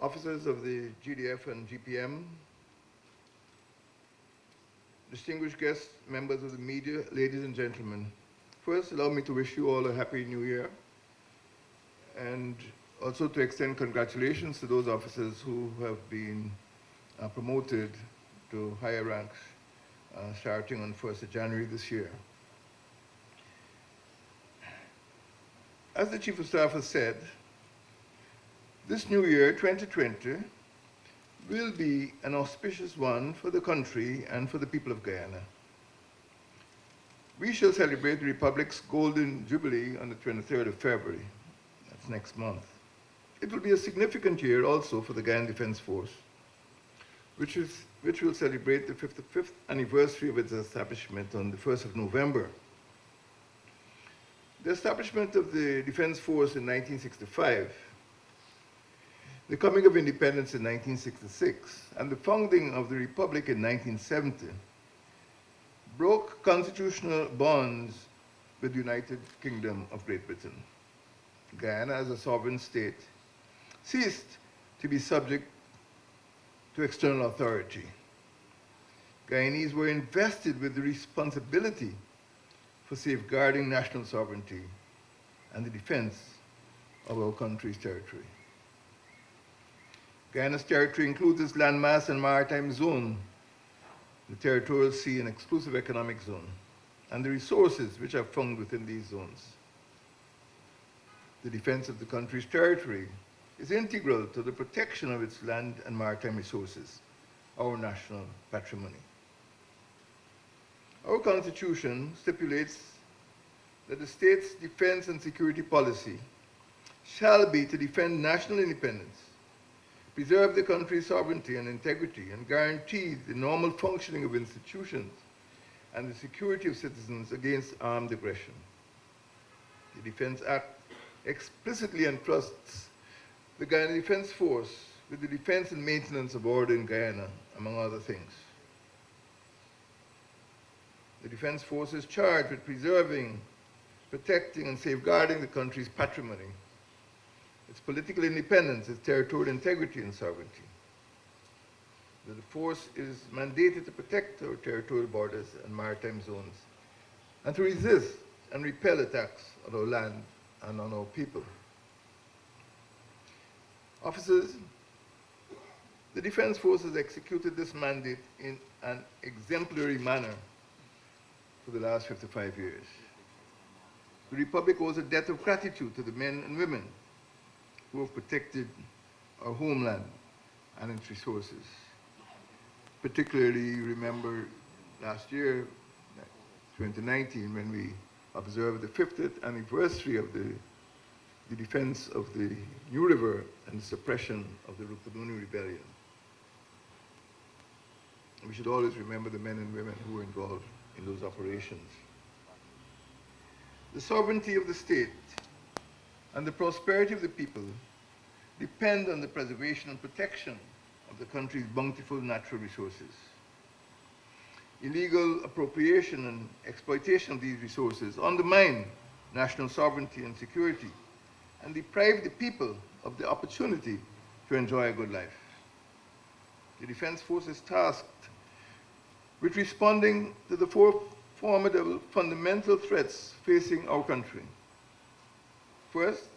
officers of the GDF and GPM, distinguished guests, members of the media, ladies and gentlemen. First, allow me to wish you all a happy new year and also to extend congratulations to those officers who have been promoted to higher ranks starting on 1st of January this year. As the Chief of Staff has said, this new year, 2020, will be an auspicious one for the country and for the people of Guyana. We shall celebrate the Republic's Golden Jubilee on the 23rd of February. That's next month. It will be a significant year also for the Guyana Defense Force, which will celebrate the 55th anniversary of its establishment on the 1st of November. The establishment of the Defense Force in 1965, the coming of independence in 1966, and the founding of the Republic in 1970 broke constitutional bonds with the United Kingdom of Great Britain. Guyana, as a sovereign state, ceased to be subject to external authority. Guyanese were invested with the responsibility for safeguarding national sovereignty and the defense of our country's territory. Guyana's territory includes its landmass and maritime zone, the territorial sea and exclusive economic zone, and the resources which are found within these zones. The defense of the country's territory is integral to the protection of its land and maritime resources, our national patrimony. Our Constitution stipulates that the state's defense and security policy shall be to defend national independence, preserve the country's sovereignty and integrity, and guarantee the normal functioning of institutions and the security of citizens against armed aggression. The Defense Act explicitly entrusts the Guyana Defense Force with the defense and maintenance of order in Guyana, among other things. The Defense Force is charged with preserving, protecting, and safeguarding the country's patrimony, its political independence, its territorial integrity and sovereignty. The force is mandated to protect our territorial borders and maritime zones and to resist and repel attacks on our land and on our people. Officers, the Defense Force has executed this mandate in an exemplary manner for the last 55 years. The Republic owes a debt of gratitude to the men and women who have protected our homeland and its resources. Particularly, remember last year, 2019, when we observed the 50th anniversary of the defense of the New River and the suppression of the Rupununi Rebellion. We should always remember the men and women who were involved in those operations. The sovereignty of the state and the prosperity of the people depend on the preservation and protection of the country's bountiful natural resources. Illegal appropriation and exploitation of these resources undermine national sovereignty and security and deprive the people of the opportunity to enjoy a good life. The Defense Force is tasked with responding to the four formidable fundamental threats facing our country. First,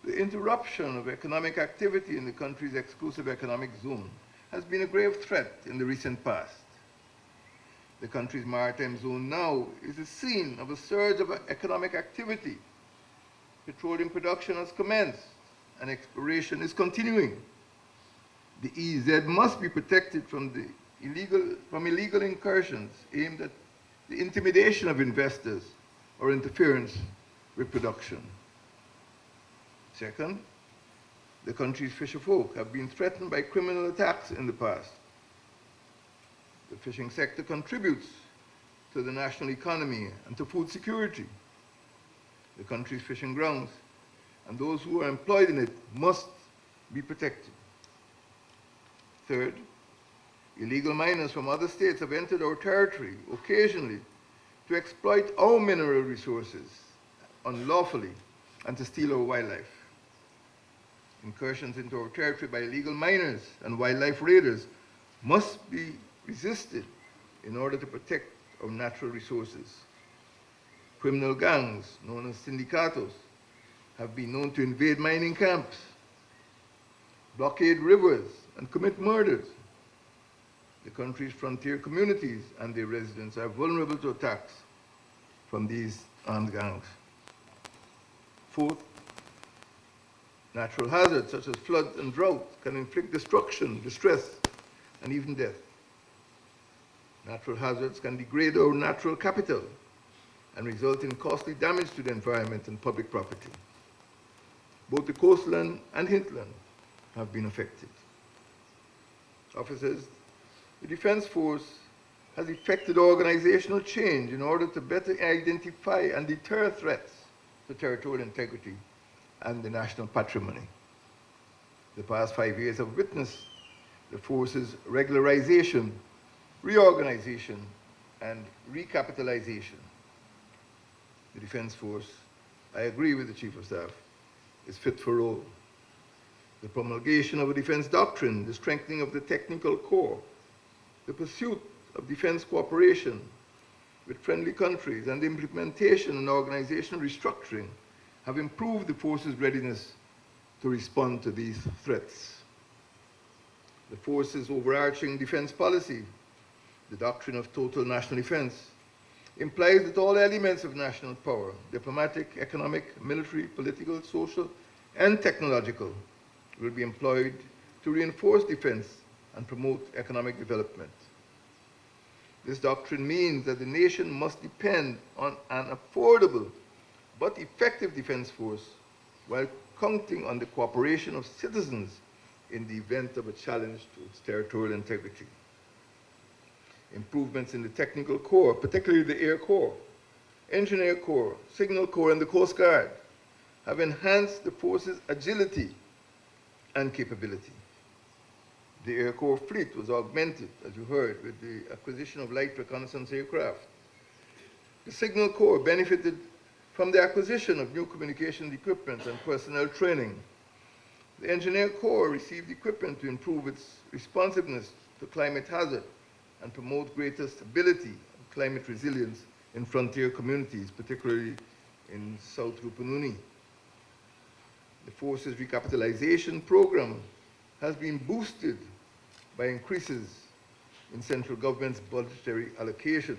the interruption of economic activity in the country's exclusive economic zone has been a grave threat in the recent past. The country's maritime zone now is the scene of a surge of economic activity. Petroleum production has commenced and exploration is continuing. The EEZ must be protected from illegal incursions aimed at the intimidation of investors or interference with production. Second, the country's fisherfolk have been threatened by criminal attacks in the past. The fishing sector contributes to the national economy and to food security. The country's fishing grounds and those who are employed in it must be protected. Third, illegal miners from other states have entered our territory occasionally to exploit our mineral resources unlawfully and to steal our wildlife. Incursions into our territory by illegal miners and wildlife raiders must be resisted in order to protect our natural resources. Criminal gangs, known as sindicatos, have been known to invade mining camps, blockade rivers, and commit murders. The country's frontier communities and their residents are vulnerable to attacks from these armed gangs. Fourth, natural hazards such as floods and drought can inflict destruction, distress, and even death. Natural hazards can degrade our natural capital and result in costly damage to the environment and public property. Both the coastland and hinterland have been affected. Officers, the Defense Force has effected organizational change in order to better identify and deter threats to territorial integrity and the national patrimony. The past 5 years have witnessed the force's regularization, reorganization, and recapitalization. The Defense Force, I agree with the Chief of Staff, is fit for role. The promulgation of a defense doctrine, the strengthening of the technical core, the pursuit of defense cooperation with friendly countries, and the implementation and organizational restructuring have improved the force's readiness to respond to these threats. The force's overarching defense policy, the doctrine of total national defense, implies that all elements of national power, diplomatic, economic, military, political, social, and technological, will be employed to reinforce defense and promote economic development. This doctrine means that the nation must depend on an affordable but effective defense force while counting on the cooperation of citizens in the event of a challenge to its territorial integrity. Improvements in the technical corps, particularly the Air Corps, Engineer Corps, Signal Corps, and the Coast Guard, have enhanced the force's agility and capability. The Air Corps fleet was augmented, as you heard, with the acquisition of light reconnaissance aircraft. The Signal Corps benefited from the acquisition of new communications equipment and personnel training. The Engineer Corps received equipment to improve its responsiveness to climate hazard and promote greater stability and climate resilience in frontier communities, particularly in South Rupununi. The force's recapitalization program has been boosted by increases in central government's budgetary allocations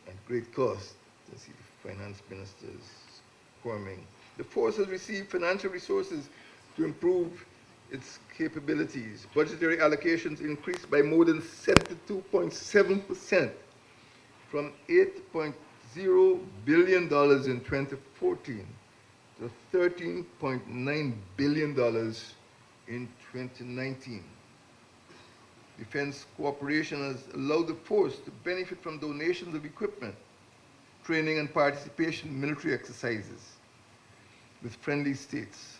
at great cost. I see the finance minister is forming. The force has received financial resources to improve its capabilities. Budgetary allocations increased by more than 72.7% from $8.0 billion in 2014 to $13.9 billion in 2019. Defense cooperation has allowed the force to benefit from donations of equipment, training, and participation in military exercises with friendly states.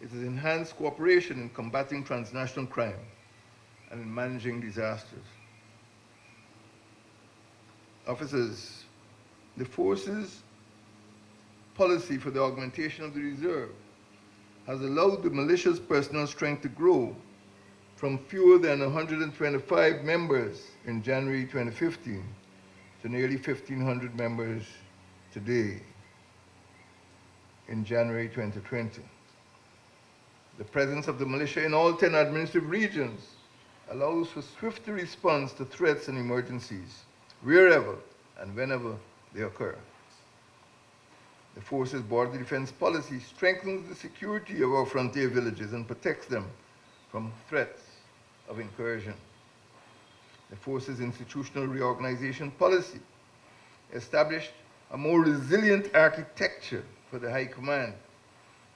It has enhanced cooperation in combating transnational crime and in managing disasters. Officers, the force's policy for the augmentation of the reserve has allowed the militia's personnel strength to grow from fewer than 125 members in January 2015 to nearly 1,500 members today in January 2020. The presence of the militia in all 10 administrative regions allows for swifter response to threats and emergencies, wherever and whenever they occur. The force's border defense policy strengthens the security of our frontier villages and protects them from threats of incursion. The force's institutional reorganization policy established a more resilient architecture for the High Command,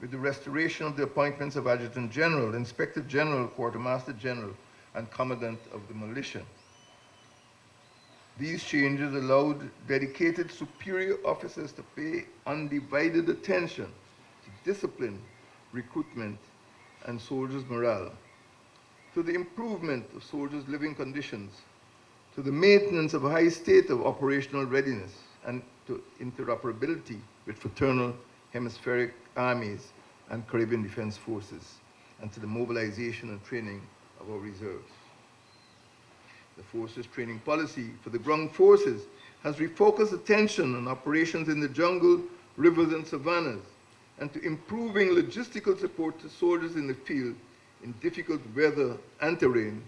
with the restoration of the appointments of Adjutant General, Inspector General, Quartermaster General, and Commandant of the Militia. These changes allowed dedicated superior officers to pay undivided attention to discipline, recruitment, and soldiers' morale, to the improvement of soldiers' living conditions, to the maintenance of a high state of operational readiness, and to interoperability with fraternal hemispheric armies and Caribbean Defense Forces, and to the mobilization and training of our reserves. The forces training policy for the ground forces has refocused attention on operations in the jungle, rivers, and savannas, and to improving logistical support to soldiers in the field in difficult weather and terrain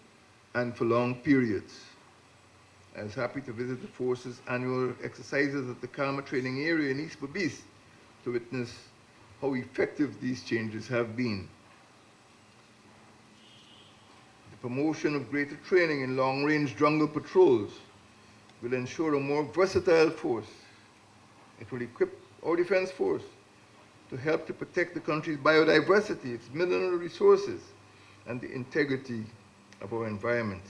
and for long periods. I was happy to visit the forces' annual exercises at the Karma training area in East Berbice to witness how effective these changes have been. The promotion of greater training in long-range jungle patrols will ensure a more versatile force. It will equip our defense force to help to protect the country's biodiversity, its mineral resources, and the integrity of our environment.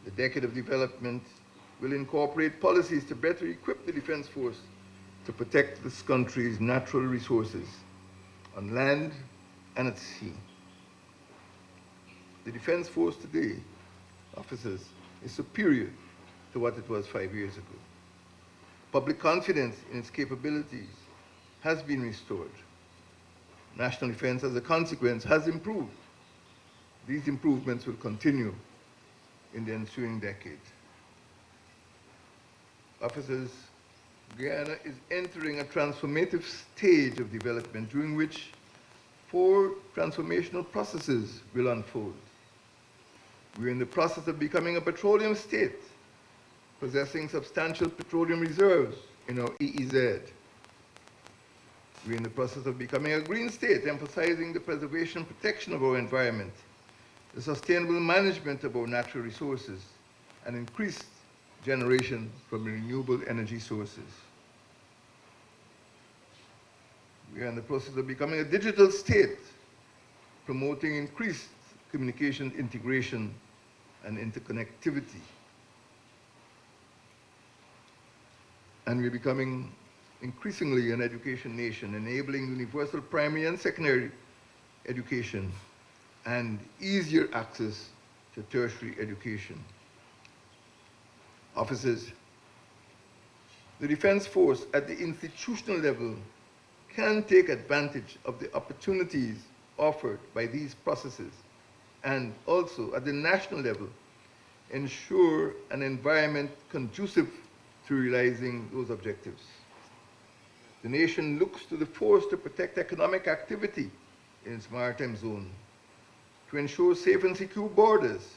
The decade of development will incorporate policies to better equip the defense force to protect this country's natural resources on land and at sea. The defense force today, officers, is superior to what it was 5 years ago. Public confidence in its capabilities has been restored. National defense, as a consequence, has improved. These improvements will continue in the ensuing decade. Officers, Guyana is entering a transformative stage of development during which 4 transformational processes will unfold. We're in the process of becoming a petroleum state, possessing substantial petroleum reserves in our EEZ. We're in the process of becoming a green state, emphasizing the preservation and protection of our environment, the sustainable management of our natural resources, and increased generation from renewable energy sources. We are in the process of becoming a digital state, promoting increased communication integration and interconnectivity. And we're becoming increasingly an education nation, enabling universal primary and secondary education and easier access to tertiary education. Officers, the defense force at the institutional level can take advantage of the opportunities offered by these processes, and also at the national level ensure an environment conducive to realizing those objectives. The nation looks to the force to protect economic activity in its maritime zone, to ensure safe and secure borders,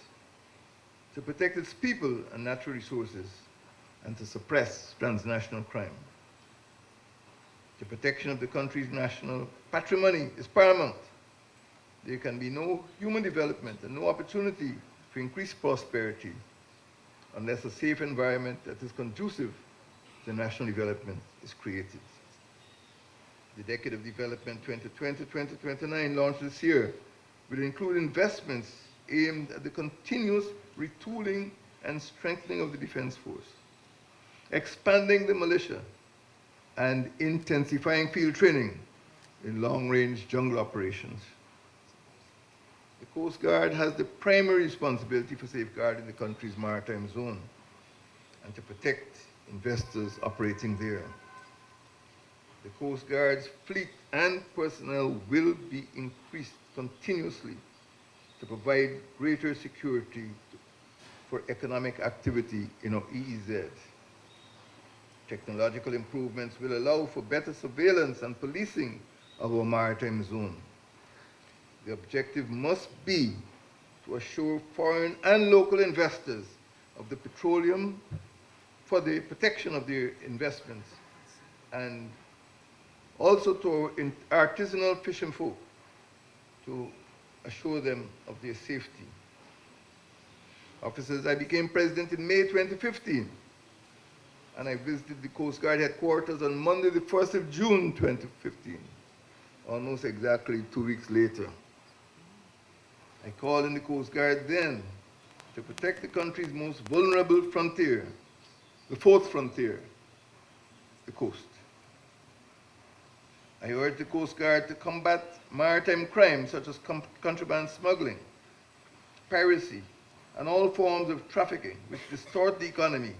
to protect its people and natural resources, and to suppress transnational crime. The protection of the country's national patrimony is paramount. There can be no human development and no opportunity for increased prosperity unless a safe environment that is conducive to national development is created. The Decade of Development 2020-2029 launched this year will include investments aimed at the continuous retooling and strengthening of the defense force, expanding the militia, and intensifying field training in long-range jungle operations. The Coast Guard has the primary responsibility for safeguarding the country's maritime zone and to protect investors operating there. The Coast Guard's fleet and personnel will be increased continuously to provide greater security for economic activity in our EEZ. Technological improvements will allow for better surveillance and policing of our maritime zone. The objective must be to assure foreign and local investors of the petroleum for the protection of their investments, and also to our artisanal fishing folk to assure them of their safety. Officers, I became president in May 2015, and I visited the Coast Guard headquarters on Monday, the 1st of June 2015, almost exactly 2 weeks later. I called in the Coast Guard then to protect the country's most vulnerable frontier, the fourth frontier, the coast. I urged the Coast Guard to combat maritime crimes such as contraband smuggling, piracy, and all forms of trafficking which distort the economy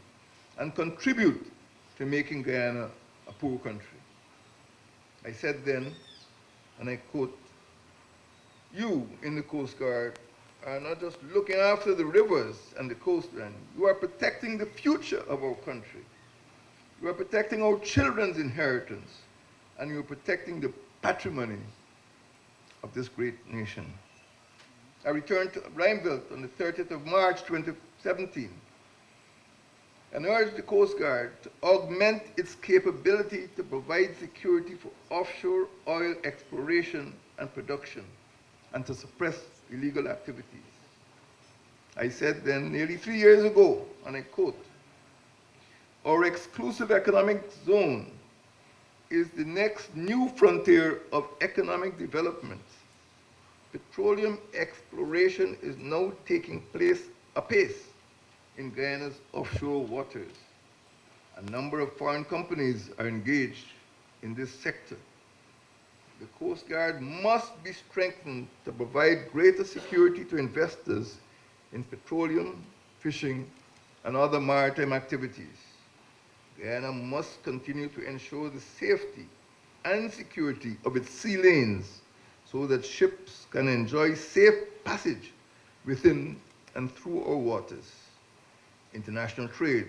and contribute to making Guyana a poor country. I said then, and I quote, "You in the Coast Guard are not just looking after the rivers and the coastline, you are protecting the future of our country. You are protecting our children's inheritance, and you are protecting the patrimony of this great nation." I returned to Rheinville on the 30th of March 2017 and urged the Coast Guard to augment its capability to provide security for offshore oil exploration and production and to suppress illegal activities. I said then, nearly 3 years ago, and I quote, "Our exclusive economic zone is the next new frontier of economic development. Petroleum exploration is now taking place apace in Guyana's offshore waters. A number of foreign companies are engaged in this sector. The Coast Guard must be strengthened to provide greater security to investors in petroleum, fishing, and other maritime activities. Guyana must continue to ensure the safety and security of its sea lanes so that ships can enjoy safe passage within and through our waters. International trade,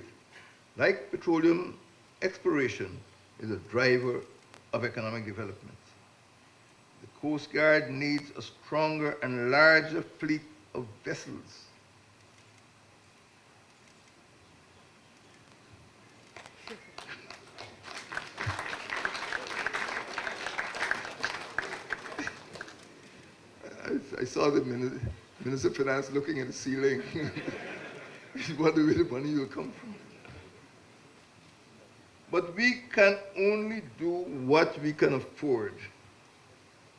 like petroleum exploration, is a driver of economic development. The Coast Guard needs a stronger and larger fleet of vessels. I saw the Minister of Finance looking at the ceiling. He's wondering where the money will come from. But we can only do what we can afford.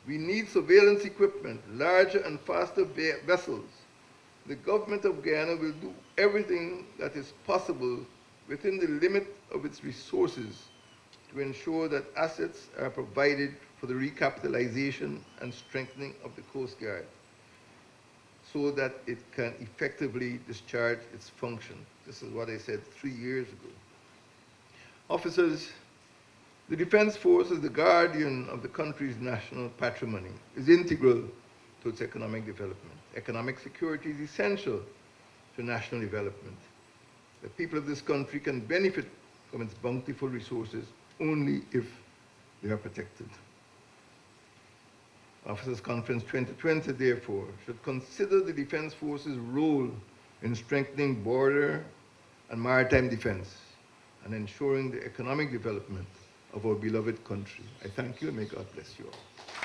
We need surveillance equipment, larger and faster vessels. The government of Guyana will do everything that is possible within the limit of its resources to ensure that assets are provided for the recapitalization and strengthening of the Coast Guard so that it can effectively discharge its function. This is what I said 3 years ago. Officers, the Defense Force is the guardian of the country's national patrimony, is integral to its economic development. Economic security is essential to national development. The people of this country can benefit from its bountiful resources only if they are protected. Officers Conference 2020, therefore, should consider the Defense Force's role in strengthening border and maritime defense and ensuring the economic development of our beloved country. I thank you and may God bless you all.